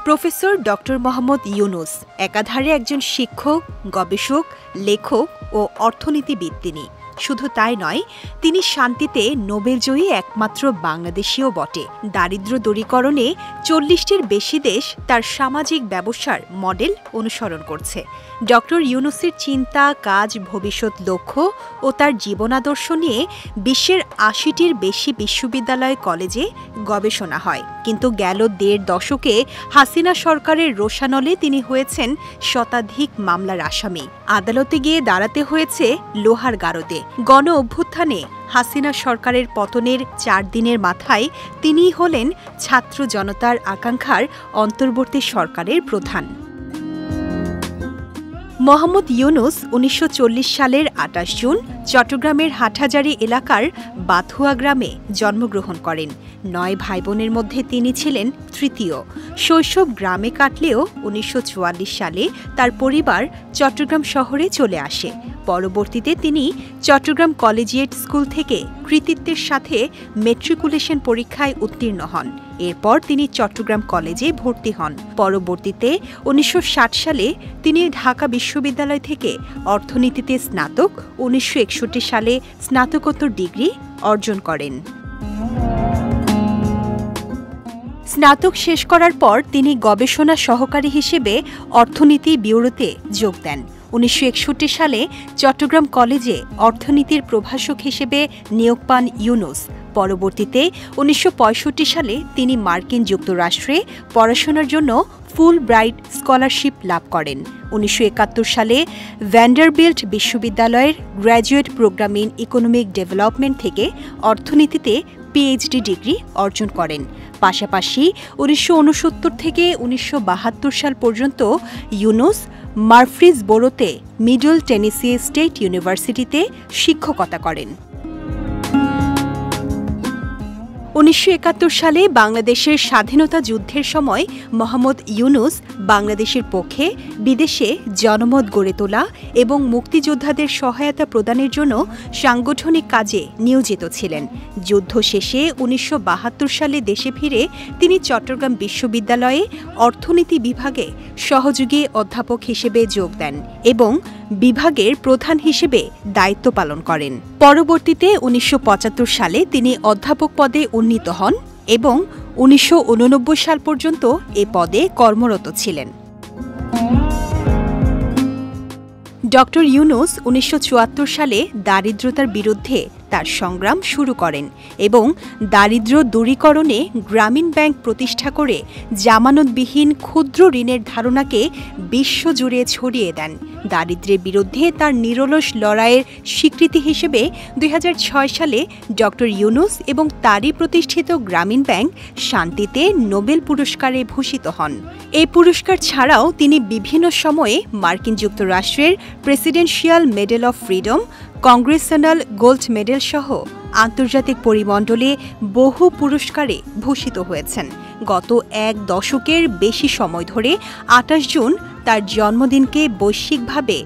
Professor doctor Mohammad Yunus একাধারে একজন শিক্ষক, গবেষক, লেখক ও অর্থনীতিবিদ। তিনি শুধু তাই নয়, তিনি শান্তিতে নোবেলজয়ী একমাত্র বাংলাদেশীও বটে। দারিদ্র্য দূরীকরণে ৪০টির বেশি দেশ তার সামাজিক ব্যবসার মডেল অনুসরণ করছে। ডক্টর ইউনুসের চিন্তা, কাজ, ভবিষ্যৎ লক্ষ্য ও তার জীবনাদর্শ নিয়ে বিশ্বের ৮০টির বেশি বিশ্ববিদ্যালয়, কলেজে গবেষণা হয়। কিন্তু গেল ১.৫ দশকে হাসিনা সরকারের রোষানলে তিনি হয়েছেন শতাধিক মামলার আসামি। আদালতে গিয়ে দাঁড়াতে হয়েছে লোহার গারদে। গণ অভ্যুত্থানে হাসিনা সরকারের পতনের ৪ দিনের মাথায় তিনিই হলেন ছাত্র জনতার আকাঙ্ক্ষার অন্তর্বর্তী সরকারের প্রধান। মোহাম্মদ ইউনুস ১৯৪০ সালের ২৮ জুন চট্টগ্রামের হাটহাজারী এলাকার বাথুয়া গ্রামে জন্মগ্রহণ করেন। ৯ ভাইবোনের মধ্যে তিনি ছিলেন তৃতীয়। শৈশব গ্রামে কাটলেও ১৯৪৪ সালে তার পরিবার চট্টগ্রাম শহরে চলে আসে। পরবর্তীতে তিনি চট্টগ্রাম কলেজিয়েট স্কুল থেকে কৃতিত্বের সাথে মেট্রিকুলেশন পরীক্ষায় উত্তীর্ণ হন। এরপর তিনি চট্টগ্রাম কলেজে ভর্তি হন। পরবর্তীতে ১৯৬০ সালে তিনি ঢাকা বিশ্ববিদ্যালয় থেকে অর্থনীতিতে স্নাতক, ১৯৬১ সালে স্নাতকোত্তর ডিগ্রি অর্জন করেন। স্নাতক শেষ করার পর তিনি গবেষণা সহকারী হিসেবে অর্থনীতি ব্যুরোতে যোগ দেন। ১৯৬১ সালে চট্টগ্রাম কলেজে অর্থনীতির প্রভাষক হিসেবে নিয়োগ পান ইউনুস। পরবর্তীতে ১৯৬৫ সালে তিনি মার্কিন যুক্তরাষ্ট্রে পড়াশোনার জন্য ফুল ব্রাইট স্কলারশিপ লাভ করেন। ১৯৭১ সালে ভ্যান্ডারবিল্ট বিশ্ববিদ্যালয়ের graduate program in economic development থেকে অর্থনীতিতে পিএইচডি ডিগ্রি অর্জন করেন। পাশাপাশি ১৯৬৯ থেকে ১৯৭২ সাল পর্যন্ত ইউনুস মার্ফ্রিসবোরোতে মিডল টেনেসি স্টেট ইউনিভার্সিটিতে শিক্ষকতা করেন। ১৯৭১ সালে বাংলাদেশের স্বাধীনতা যুদ্ধের সময় মোহাম্মদ ইউনুস বাংলাদেশের পক্ষে বিদেশে জনমত গড়ে তোলা এবং মুক্তিযোদ্ধাদের সহায়তা প্রদানের জন্য সাংগঠনিক কাজে নিয়োজিত ছিলেন। যুদ্ধ শেষে ১৯৭২ সালে দেশে ফিরে তিনি চট্টগ্রাম বিশ্ববিদ্যালয়ে অর্থনীতি বিভাগে সহযোগী অধ্যাপক হিসেবে যোগ দেন এবং বিভাগের প্রধান হিসেবে দায়িত্ব পালন করেন। পরবর্তীতে ১৯৭৫ সালে তিনি অধ্যাপক পদে উন্নীত হন এবং ১৯৮৯ সাল পর্যন্ত এ পদে কর্মরত ছিলেন। ডক্টর ইউনুস ১৯৭৪ সালে দারিদ্রতার বিরুদ্ধে তার সংগ্রাম শুরু করেন এবং দারিদ্র্য দূরীকরণে গ্রামীণ ব্যাংক প্রতিষ্ঠা করে জামানতবিহীন ক্ষুদ্র ঋণের ধারণাকে বিশ্বজুড়ে ছড়িয়ে দেন। দারিদ্র্যের বিরুদ্ধে তার নিরলস লড়াইয়ের স্বীকৃতি হিসেবে ২০০৬ সালে ডক্টর ইউনুস এবং তারই প্রতিষ্ঠিত গ্রামীণ ব্যাংক শান্তিতে নোবেল পুরস্কারে ভূষিত হন। এই পুরস্কার ছাড়াও তিনি বিভিন্ন সময়ে মার্কিন যুক্তরাষ্ট্রের presidential medal of freedom, congressional gold medal সহ আন্তর্জাতিক পরিমণ্ডলে বহু পুরস্কারে ভূষিত হয়েছেন। গত ১ দশকের বেশি সময় ধরে ২৮ জুন তার জন্মদিনকে বৈশ্বিকভাবে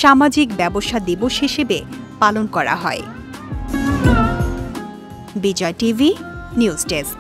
সামাজিক ব্যবসা দিবস হিসেবে পালন করা হয়। বিজয় টিভি নিউজ ডেস্ক।